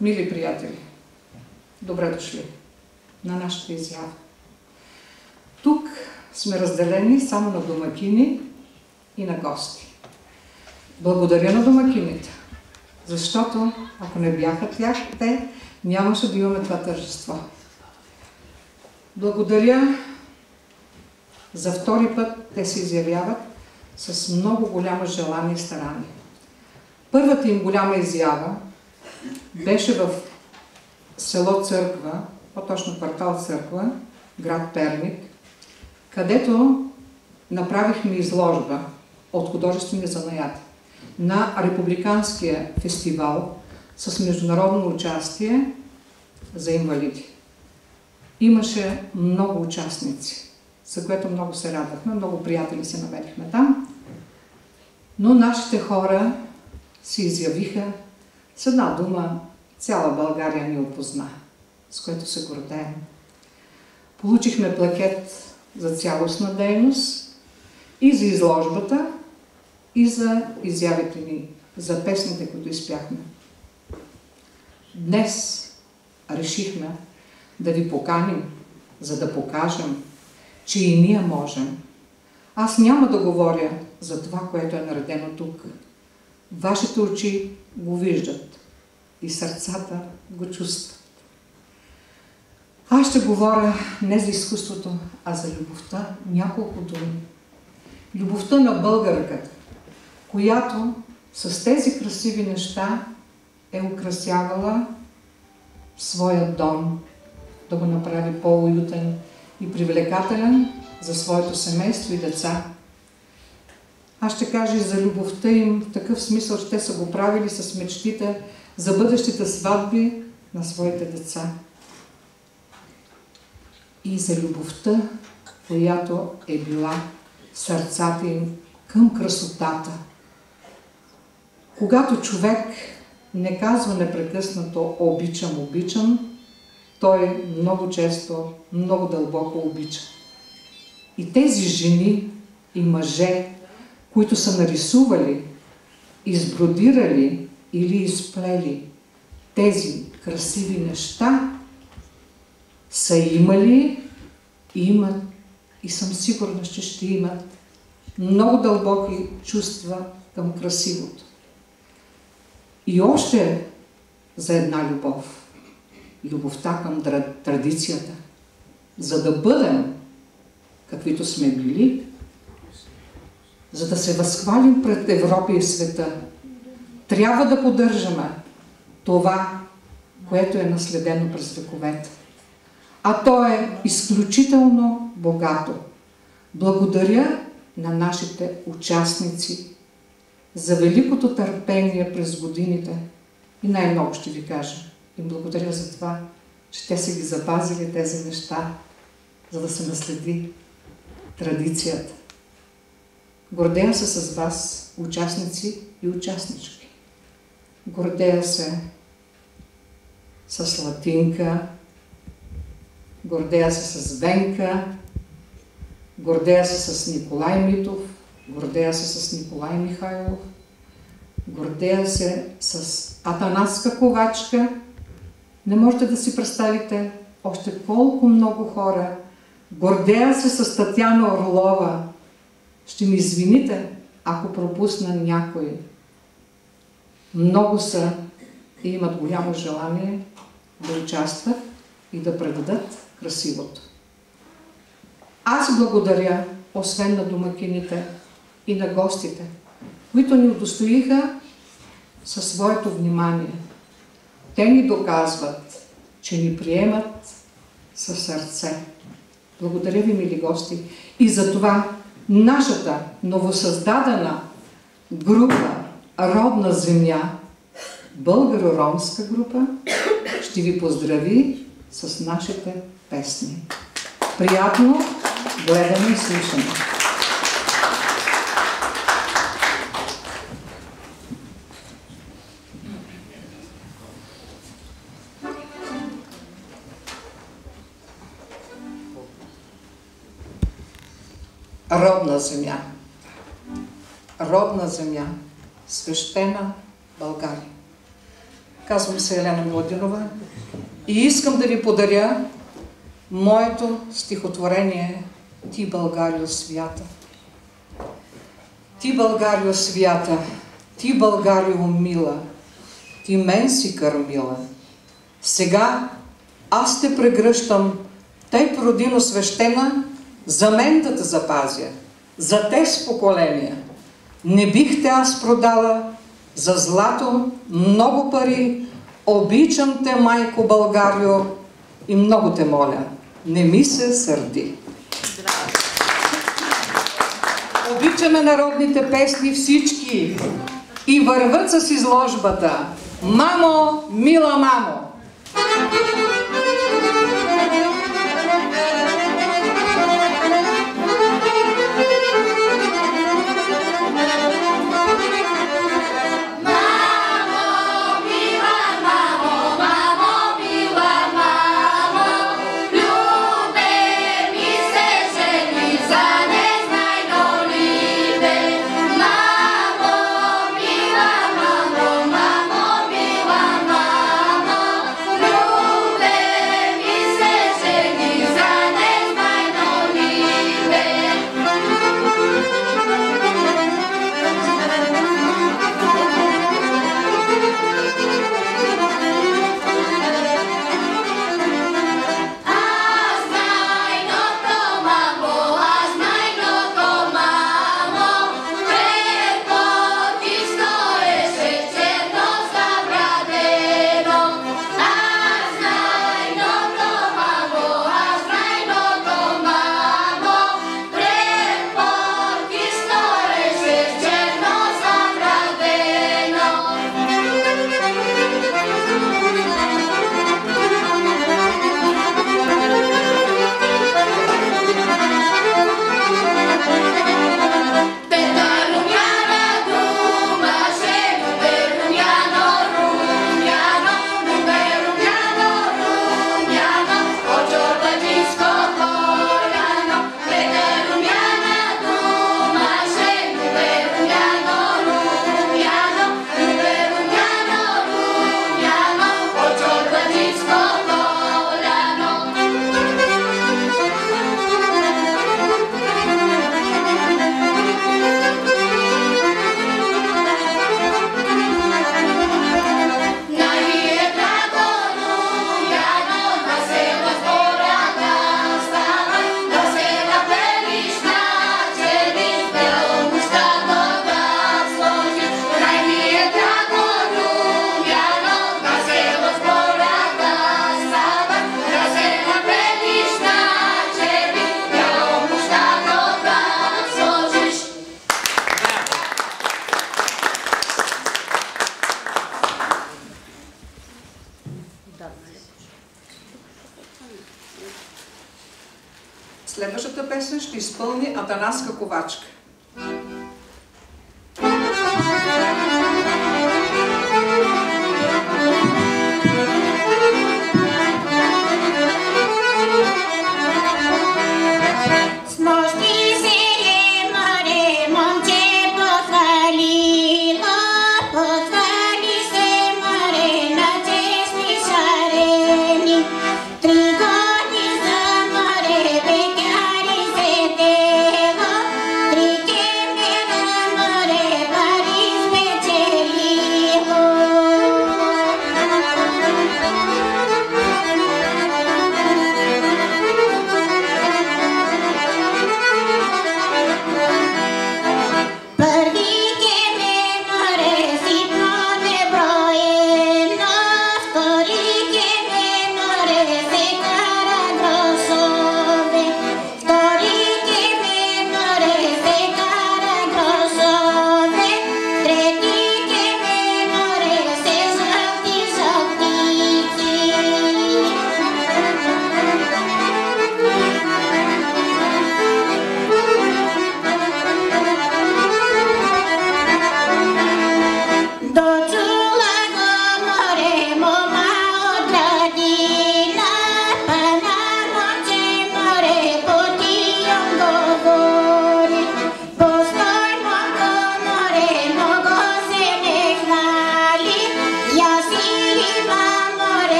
Мили приятели, добре дошли на нашата изява. Тук сме разделени само на домакини и на гости. Благодаря на домакините, защото ако не бяха те, нямаше да имаме това тържество. Благодаря за втори път те се изявяват с много голямо желание и старание. Първата им голяма изява беше в село Църква, по-точно квартал Църква, град Перник, където направихме изложба от художествени занаяти на Републиканския фестивал с международно участие за инвалиди. Имаше много участници, за което много се радвахме, много приятели се намерихме там, но нашите хора се изявиха с една дума, цяла България ни опозна, с което се гордеем. Получихме плакет за цялостна дейност и за изложбата, и за изявите ни, за песните, които изпяхме. Днес решихме да ви поканим, за да покажем, че и ние можем. Аз няма да говоря за това, което е наредено тук. Вашите очи го виждат и сърцата го чувстват. Аз ще говоря не за изкуството, а за любовта. Няколко думи. Любовта на българката, която с тези красиви неща е украсявала своя дом, да го направи по-уютен и привлекателен за своето семейство и деца. Аз ще кажа и за любовта им в такъв смисъл, че те са го правили с мечтите за бъдещите сватби на своите деца. И за любовта, която е била в сърцата им към красотата. Когато човек не казва непрекъснато обичам, обичам, той много често, много дълбоко обича. И тези жени и мъже, които са нарисували, избродирали или изплели тези красиви неща, са имали, имат и съм сигурна, че ще имат много дълбоки чувства към красивото. И още за една любов. Любовта към традицията. За да бъдем каквито сме били, за да се възхвалим пред Европа и света, трябва да поддържаме това, което е наследено през вековете. А то е изключително богато. Благодаря на нашите участници за великото търпение през годините и най-много ще ви кажа. Им благодаря за това, че те са ги запазили тези неща, за да се наследи традицията. Гордея се с вас, участници и участнички. Гордея се с Латинка, гордея се с Венка, гордея се с Николай Митов, гордея се с Николай Михайлов, гордея се с Атанаска Ковачка. Не можете да си представите още колко много хора. Гордея се с Татяна Орлова. Ще ми извините, ако пропусна някой. Много са и имат голямо желание да участват и да предадат красивото. Аз благодаря, освен на домакините и на гостите, които ни удостоиха със своето внимание. Те ни доказват, че ни приемат със сърце. Благодаря ви, мили гости. И за това нашата новосъздадена група Родна земя, българо-ромска група, ще ви поздрави с нашите песни. Приятно гледане и слушане! Родна земя. Родна земя. Свещена България. Казвам се Елена Младинова и искам да ви подаря моето стихотворение "Ти, Българио свята". Ти, Българио свята, ти, Българио мила, ти мен си кърмила. Сега аз те прегръщам, тъй родино свещена, за мен да те запазя, за те с поколения. Не бих те аз продала за злато, много пари. Обичам те, майко Българио, и много те моля, не ми се сърди. Обичаме народните песни всички и върват с изложбата "Мамо, мила мамо". Следващата песен ще изпълни Атанаска Ковачка. Три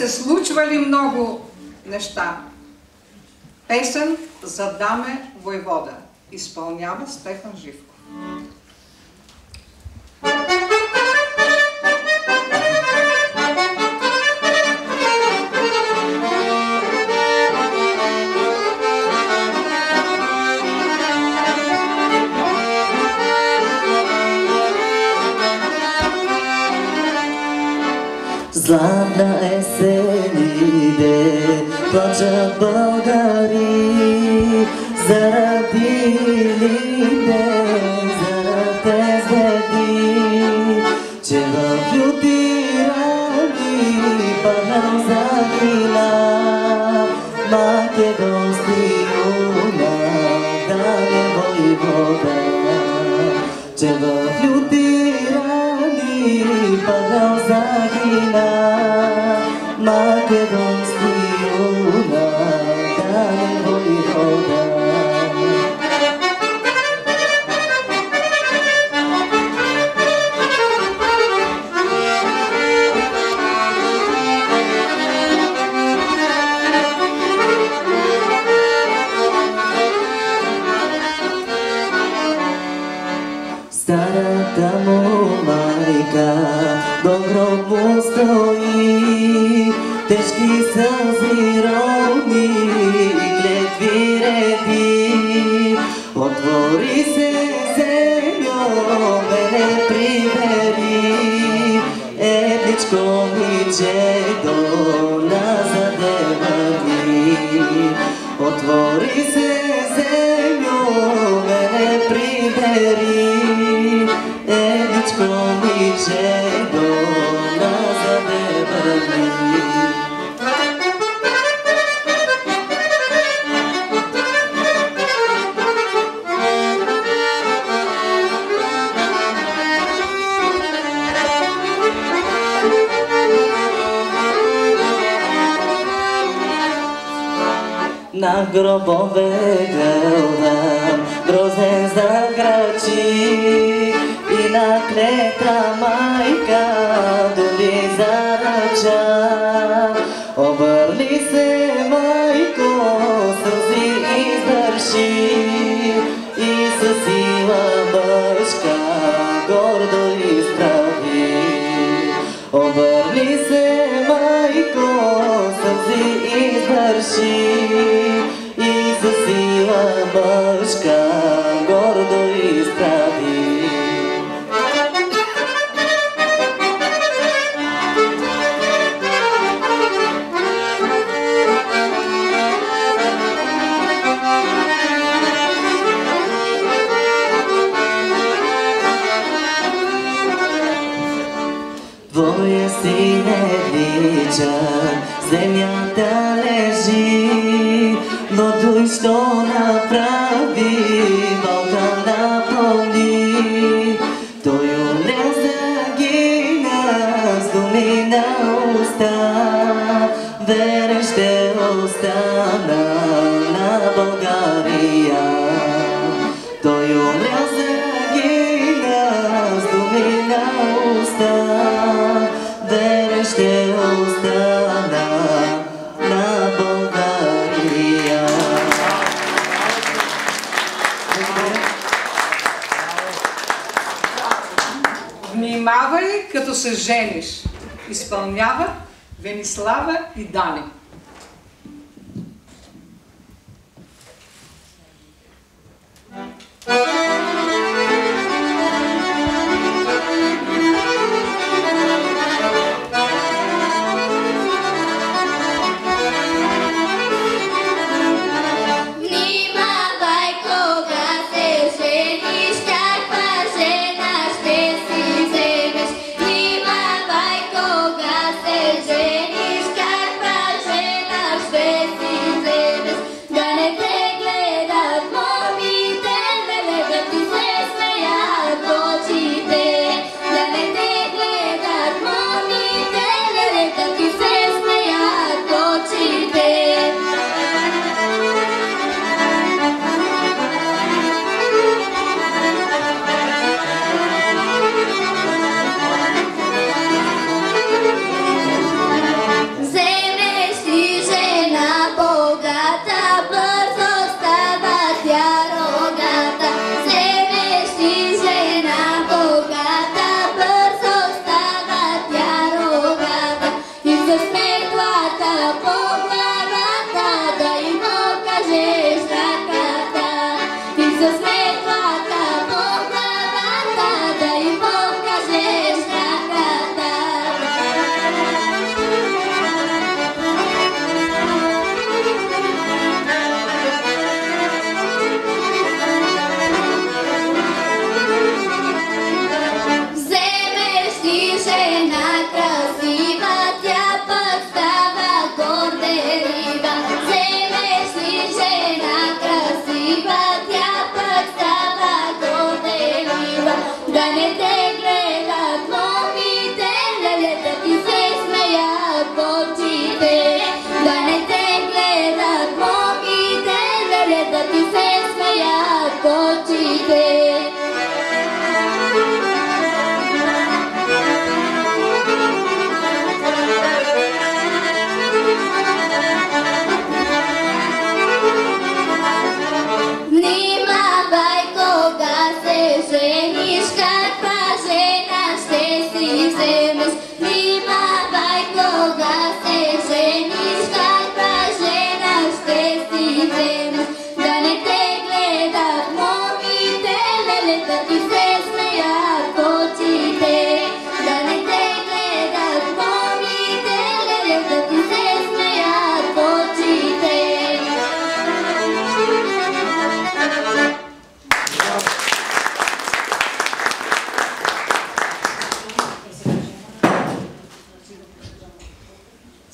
се случвали много неща. Песен за Даме Войвода. Изпълнява Стефан Живков. Златна есен иде, плачат българи, заради лиде, заради звезди, че в Ютирани паднал загина, македонски юнак, Даме Войвода, че в Ютирани паднал загина, македонски юнак, Даме Войвода. Старата му майка до гроб му стои, тежки сълзи ровни и клетви реди. Отвори се, землю, мене прибери, едничко момичето назад върни. Отвори се, землю, мене прибери, едничко момичето назад върни. На гробове гледам, грозен заграчи, и на клета майка думи заръча. Обърни се, майко, сълзи издържи, и със сила мъжка гордо изправи. Обърни се, майко, сълзи издържи, и със сила мъжка гордо изправи. Твоя син е личен, земята лежи, но той що направи, Балкан напълни. Той умря, загина с думи на уста, верен ще остана на България. Той умря, загина с думи на уста, верен ще остана на България. Внимавай, като се жениш. Изпълнява Венислава и Дани. Внимавай, кога се жениш, каква жена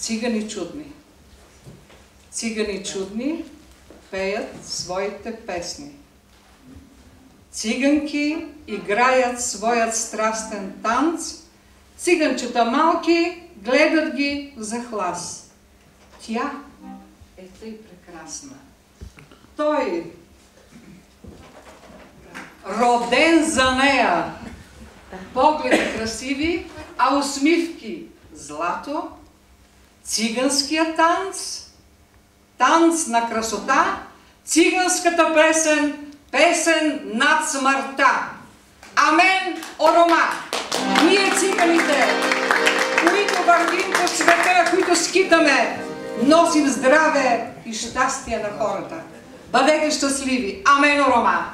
Цигани чудни. Цигани чудни пеят своите песни. Циганки играят своят страстен танц, циганчета малки гледат ги в захлас. Тя е тъй прекрасна. Той, роден за нея, погледи красиви, а усмивки злато, циганския танц, танц на красота, циганската песен, песен над смъртта. Амен, Орома! Ние циганите, които вървим по света, които скитаме, носим здраве и щастие на хората. Бъдете щастливи! Амен, Орома!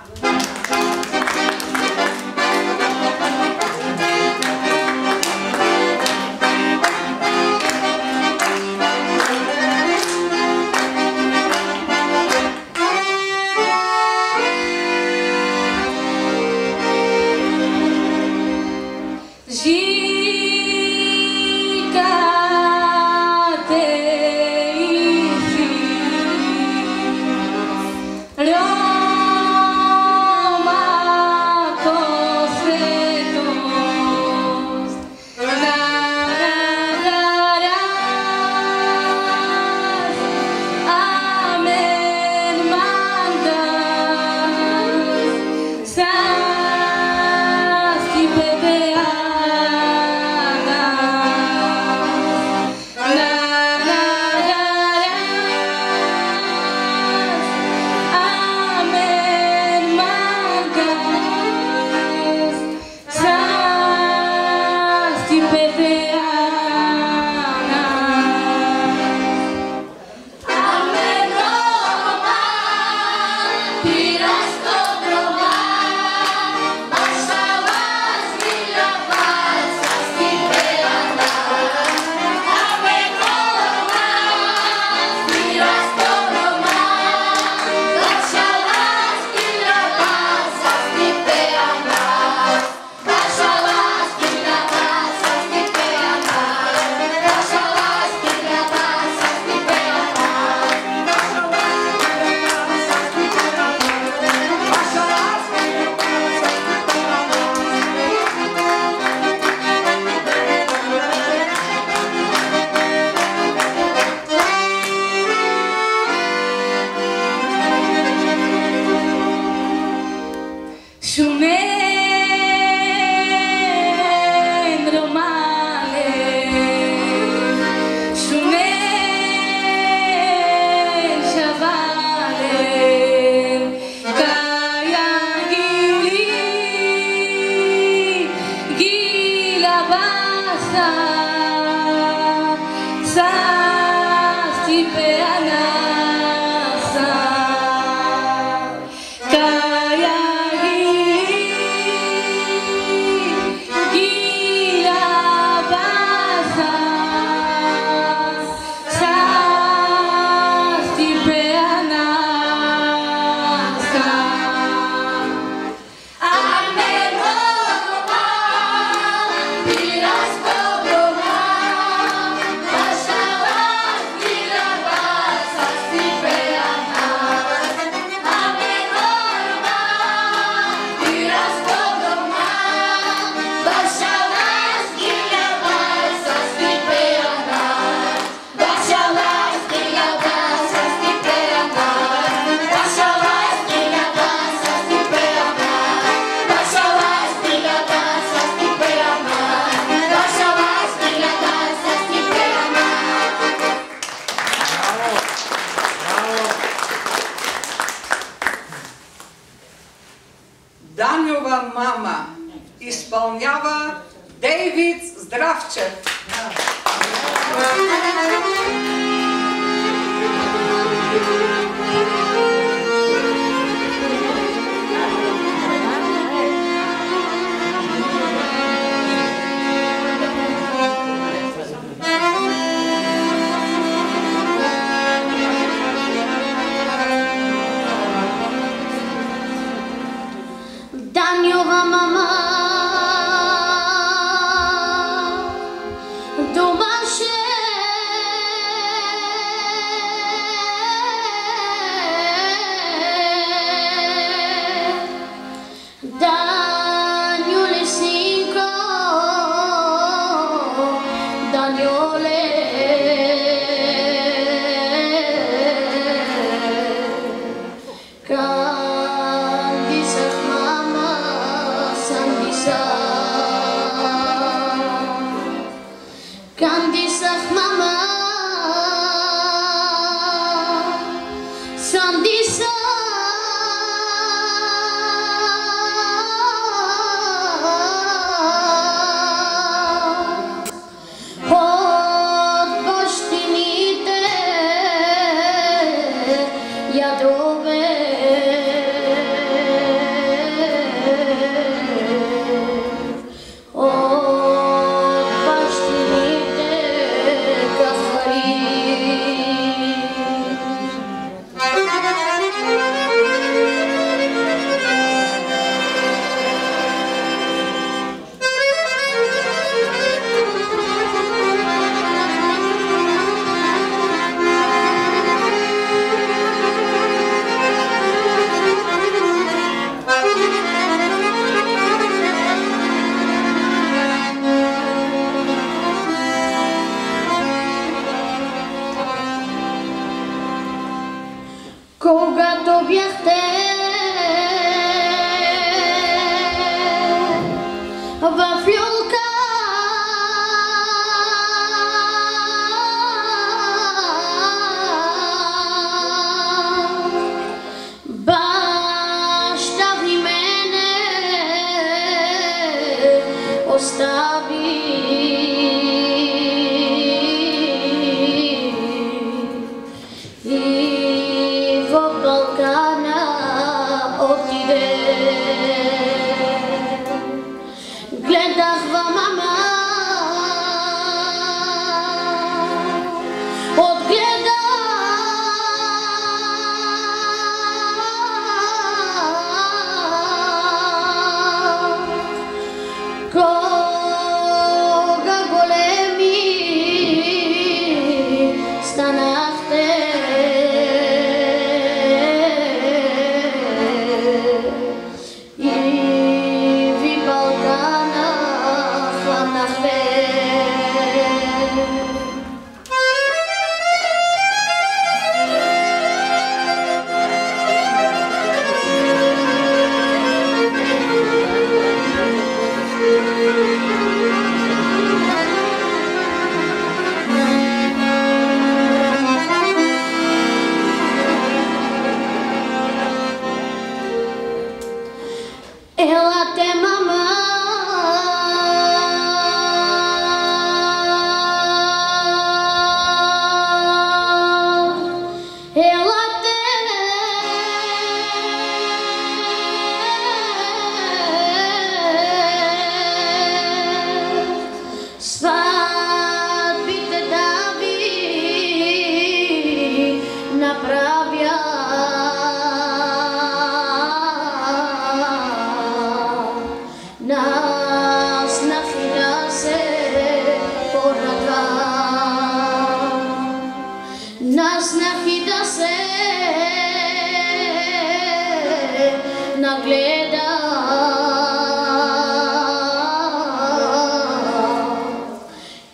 Даньова мама изпълнява Дейвид Здравчев. Даньова мама домаше Когато бяхте в люлка, баща ви мене остави. Гледах ва мама, отгледа кога големи станахте. Елате, мама, елате, сватбите да ви направя. Нас нахида се порадва, нас нахида се нагледа.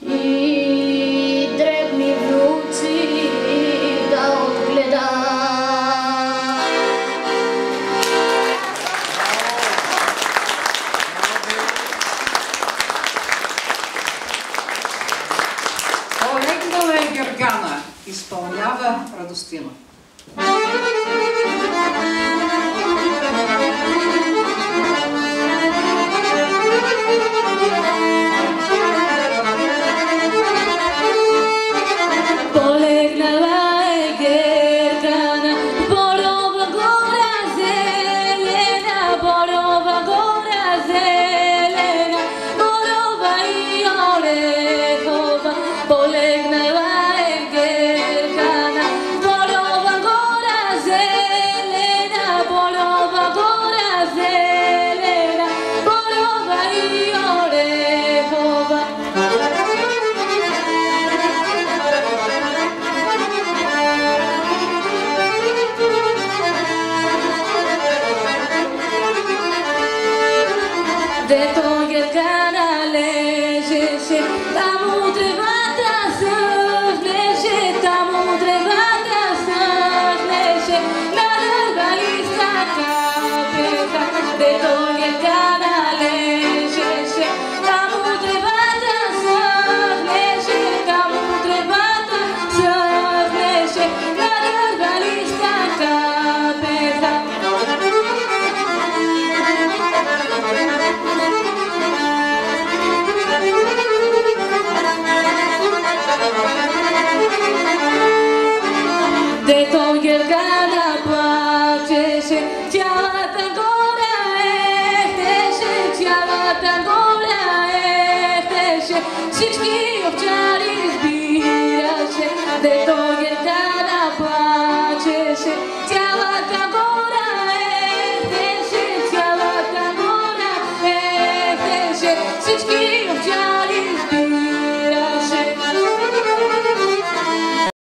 И дребни внуци да отгледа. Олегнала е Гергана, изпълнява Радостина. Полегнала е Гергана, борова гора зелена, борова гора зелена, борова и орехова. Полегнала е Гергана, борова гора зелена, борова гора зелена, борова и орехова. Дето Гергана лежеше, таму тревата съхнеше, таму тревата съхнеше, на дърва листа капеха. Дето Гергана лежеше, дето Гергана плачеше, цялата гора ехтеше, цялата гора ехтеше, всички овчари избираше, дето Гергана плачеше, цялата гора ехтеше, цялата гора ехтеше, всички овчари